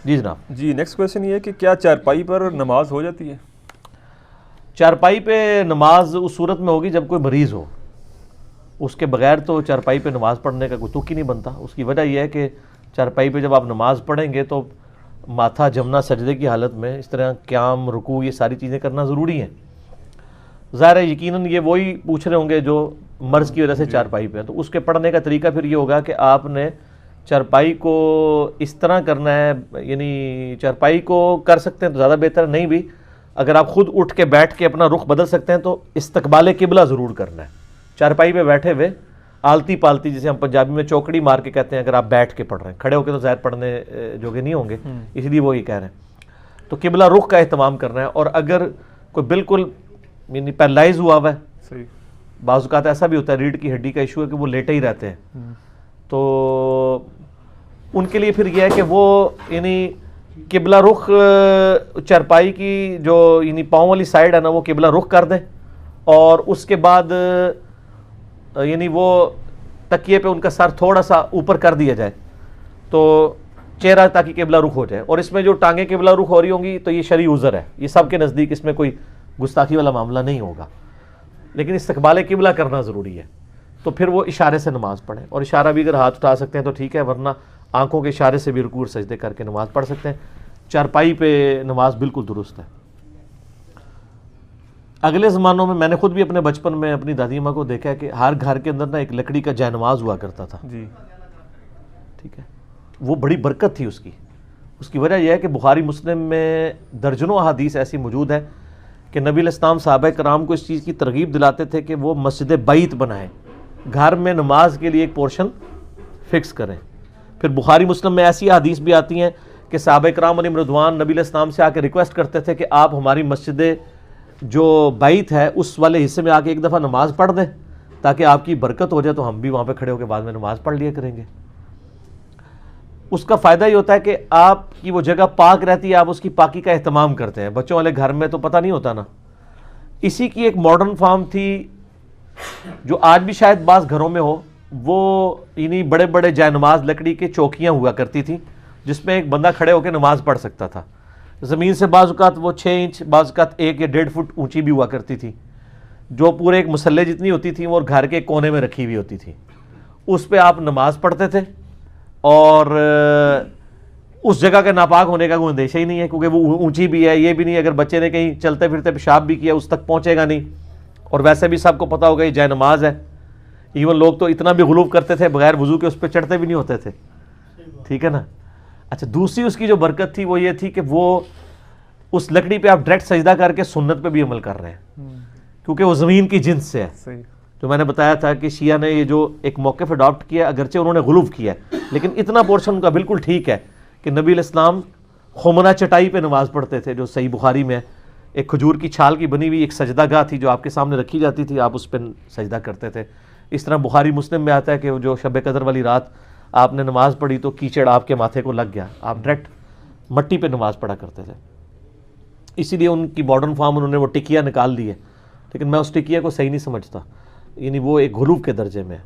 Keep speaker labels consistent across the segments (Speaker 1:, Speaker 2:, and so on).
Speaker 1: جی جناب.
Speaker 2: جی next question یہ ہے کہ کیا چارپائی پر نماز ہو جاتی ہے؟
Speaker 1: چارپائی پہ نماز اس صورت میں ہوگی جب کوئی مریض ہو. اس کے بغیر تو چارپائی پہ نماز پڑھنے کا کوئی تک ہی نہیں بنتا. اس کی وجہ یہ ہے کہ چارپائی پہ جب آپ نماز پڑھیں گے تو ماتھا جمنا سجدے کی حالت میں، اس طرح قیام، رکوع، یہ ساری چیزیں کرنا ضروری ہیں. ظاہر ہے یقیناً یہ وہی پوچھ رہے ہوں گے جو مرض کی وجہ سے چارپائی پہ ہیں. تو اس کے پڑھنے کا طریقہ پھر یہ ہوگا کہ آپ نے چارپائی کو اس طرح کرنا ہے، یعنی چارپائی کو کر سکتے ہیں تو زیادہ بہتر، نہیں بھی اگر آپ خود اٹھ کے بیٹھ کے اپنا رخ بدل سکتے ہیں تو استقبال قبلہ ضرور کرنا ہے. چارپائی پہ بیٹھے ہوئے آلتی پالتی، جسے ہم پنجابی میں چوکڑی مار کے کہتے ہیں، اگر آپ بیٹھ کے پڑھ رہے ہیں، کھڑے ہو کے تو ظاہر پڑھنے جوگے نہیں ہوں گے، اس لیے وہ یہ کہہ رہے ہیں. تو قبلہ رخ کا اہتمام کرنا ہے. اور اگر کوئی بالکل یعنی پیرالائز ہوا ہوا ہے،
Speaker 2: صحیح،
Speaker 1: بعض اوقات ایسا بھی ہوتا ہے ریڑھ کی ہڈی کا ایشو ہے کہ وہ لیٹے ہی رہتے ہیں، تو ان کے لیے پھر یہ ہے کہ وہ یعنی قبلہ رخ چارپائی کی جو یعنی پاؤں والی سائڈ ہے نا، وہ قبلہ رخ کر دیں، اور اس کے بعد یعنی وہ تکیے پہ ان کا سر تھوڑا سا اوپر کر دیا جائے تو چہرہ تاکہ قبلہ رخ ہو جائے. اور اس میں جو ٹانگیں قبلہ رخ ہو رہی ہوں گی تو یہ شرعی عذر ہے، یہ سب کے نزدیک اس میں کوئی گستاخی والا معاملہ نہیں ہوگا، لیکن استقبال قبلہ کرنا ضروری ہے. تو پھر وہ اشارے سے نماز پڑھیں، اور اشارہ بھی اگر ہاتھ اٹھا سکتے ہیں تو ٹھیک ہے، ورنہ آنکھوں کے اشارے سے بھی رکوع سجدے کر کے نماز پڑھ سکتے ہیں. چارپائی پہ نماز بالکل درست ہے. اگلے زمانوں میں نے خود بھی اپنے بچپن میں اپنی دادی ماں کو دیکھا ہے کہ ہر گھر کے اندر نا ایک لکڑی کا جائے نماز ہوا کرتا تھا.
Speaker 2: جی
Speaker 1: ٹھیک ہے، وہ بڑی برکت تھی اس کی. اس کی وجہ یہ ہے کہ بخاری مسلم میں درجنوں احادیث ایسی موجود ہے کہ نبی علیہ السلام صحابہ کرام کو اس چیز کی ترغیب دلاتے تھے کہ وہ مسجد بیت بنائیں، گھر میں نماز کے لیے ایک پورشن فکس کریں. پھر بخاری مسلم میں ایسی احادیث بھی آتی ہیں کہ صحابہ کرام علیہم رضوان نبی علیہ السلام سے آ کے ریکویسٹ کرتے تھے کہ آپ ہماری مسجد جو بیت ہے اس والے حصے میں آ کے ایک دفعہ نماز پڑھ دیں تاکہ آپ کی برکت ہو جائے، تو ہم بھی وہاں پہ کھڑے ہو کے بعد میں نماز پڑھ لیا کریں گے. اس کا فائدہ یہ ہوتا ہے کہ آپ کی وہ جگہ پاک رہتی ہے، آپ اس کی پاکی کا اہتمام کرتے ہیں. بچوں والے گھر میں تو پتہ نہیں ہوتا نا. اسی کی ایک ماڈرن فارم تھی جو آج بھی شاید بعض گھروں میں ہو، وہ یعنی بڑے بڑے جائے نماز لکڑی کے چوکیاں ہوا کرتی تھیں جس میں ایک بندہ کھڑے ہو کے نماز پڑھ سکتا تھا. زمین سے بعض اوقات وہ 6 انچ، بعض اوقات 1 یا 1.5 فٹ اونچی بھی ہوا کرتی تھی، جو پورے ایک مسلح جتنی ہوتی تھی اور گھر کے کونے میں رکھی ہوئی ہوتی تھی. اس پہ آپ نماز پڑھتے تھے اور اس جگہ کے ناپاک ہونے کا کوئی اندیشہ ہی نہیں ہے، کیونکہ وہ اونچی بھی ہے. یہ بھی نہیں اگر بچے نے کہیں چلتے پھرتے پیشاب بھی کیا اس تک پہنچے گا نہیں. اور ویسے بھی سب کو پتہ ہوگا یہ جائے نماز ہے. ایون لوگ تو اتنا بھی غلو کرتے تھے بغیر وضو کے اس پہ چڑھتے بھی نہیں ہوتے تھے. ٹھیک ہے نا. اچھا، دوسری اس کی جو برکت تھی وہ یہ تھی کہ وہ اس لکڑی پہ آپ ڈائریکٹ سجدہ کر کے سنت پہ بھی عمل کر رہے ہیں، کیونکہ وہ زمین کی جنس سے ہے. جو میں نے بتایا تھا کہ شیعہ نے یہ جو ایک موقف اڈاپٹ کیا، اگرچہ انہوں نے غلو کیا ہے لیکن اتنا پورشن ان کا بالکل ٹھیک ہے کہ نبی علیہ السلام خمرہ چٹائی پہ نماز پڑھتے تھے، جو صحیح بخاری میں ایک کھجور کی چھال کی بنی ہوئی ایک سجدہ گاہ تھی جو آپ کے سامنے رکھی جاتی تھی، آپ اس پہ سجدہ کرتے تھے. اس طرح بخاری مسلم میں آتا ہے کہ جو شب قدر والی رات آپ نے نماز پڑھی تو کیچڑ آپ کے ماتھے کو لگ گیا، آپ ڈائریکٹ مٹی پہ نماز پڑھا کرتے تھے. اسی لیے ان کی ماڈرن فارم انہوں نے وہ ٹکیا نکال دی ہے، لیکن میں اس ٹکیا کو صحیح نہیں سمجھتا. یعنی وہ ایک غلو کے درجے میں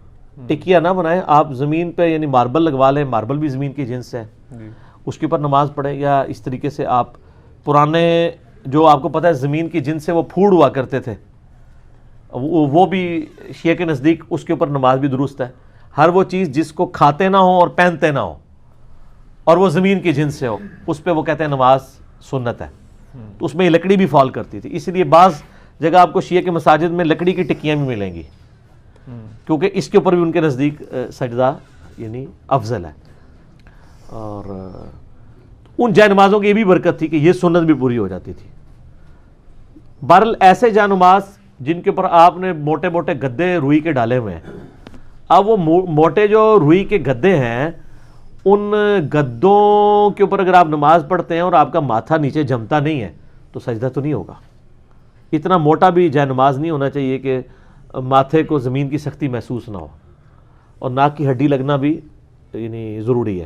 Speaker 1: ٹکیا نہ بنائیں، آپ زمین پہ یعنی ماربل لگوا لیں، ماربل بھی زمین کی جنس ہے، اس کے اوپر نماز پڑھیں. یا اس طریقے سے آپ پرانے جو آپ کو پتہ ہے زمین کی جنس سے وہ پھوڑ ہوا کرتے تھے، وہ بھی شیعہ کے نزدیک اس کے اوپر نماز بھی درست ہے. ہر وہ چیز جس کو کھاتے نہ ہو اور پہنتے نہ ہو اور وہ زمین کی جنس سے ہو، اس پہ وہ کہتے ہیں نماز سنت ہے. تو اس میں یہ لکڑی بھی فال کرتی تھی. اس لیے بعض جگہ آپ کو شیعہ کے مساجد میں لکڑی کی ٹکیاں بھی ملیں گی، کیونکہ اس کے اوپر بھی ان کے نزدیک سجدہ یعنی افضل ہے. اور ان جائے نمازوں کی یہ بھی برکت تھی کہ یہ سنت بھی پوری ہو جاتی تھی. بہرحال ایسے جائے نماز جن کے اوپر آپ نے موٹے موٹے گدے روئی کے ڈالے ہوئے ہیں، اب وہ موٹے جو روئی کے گدے ہیں ان گدوں کے اوپر اگر آپ نماز پڑھتے ہیں اور آپ کا ماتھا نیچے جمتا نہیں ہے تو سجدہ تو نہیں ہوگا. اتنا موٹا بھی جائے نماز نہیں ہونا چاہیے کہ ماتھے کو زمین کی سختی محسوس نہ ہو، اور ناک کی ہڈی لگنا بھی یعنی ضروری ہے،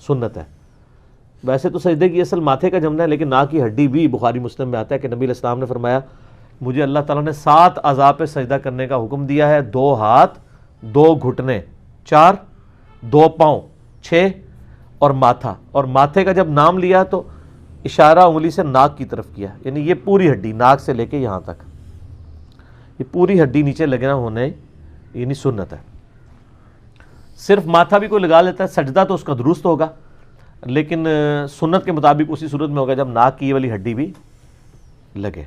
Speaker 1: سنت ہے. ویسے تو سجدے کی اصل ماتھے کا جمنا ہے، لیکن ناک کی ہڈی بھی بخاری مسلم میں آتا ہے کہ نبی علیہ السلام نے فرمایا مجھے اللہ تعالیٰ نے 7 اعضاء پہ سجدہ کرنے کا حکم دیا ہے، 2 ہاتھ، 2 گھٹنے، 4 2 پاؤں، 6 اور ماتھا، اور ماتھے کا جب نام لیا تو اشارہ انگلی سے ناک کی طرف کیا، یعنی یہ پوری ہڈی ناک سے لے کے یہاں تک، یہ پوری ہڈی نیچے لگنا ہونے یعنی سنت ہے۔ صرف ماتھا بھی کوئی لگا لیتا ہے سجدہ تو اس کا درست ہوگا، لیکن سنت کے مطابق اسی صورت میں ہوگا جب ناک کی یہ والی ہڈی بھی لگے۔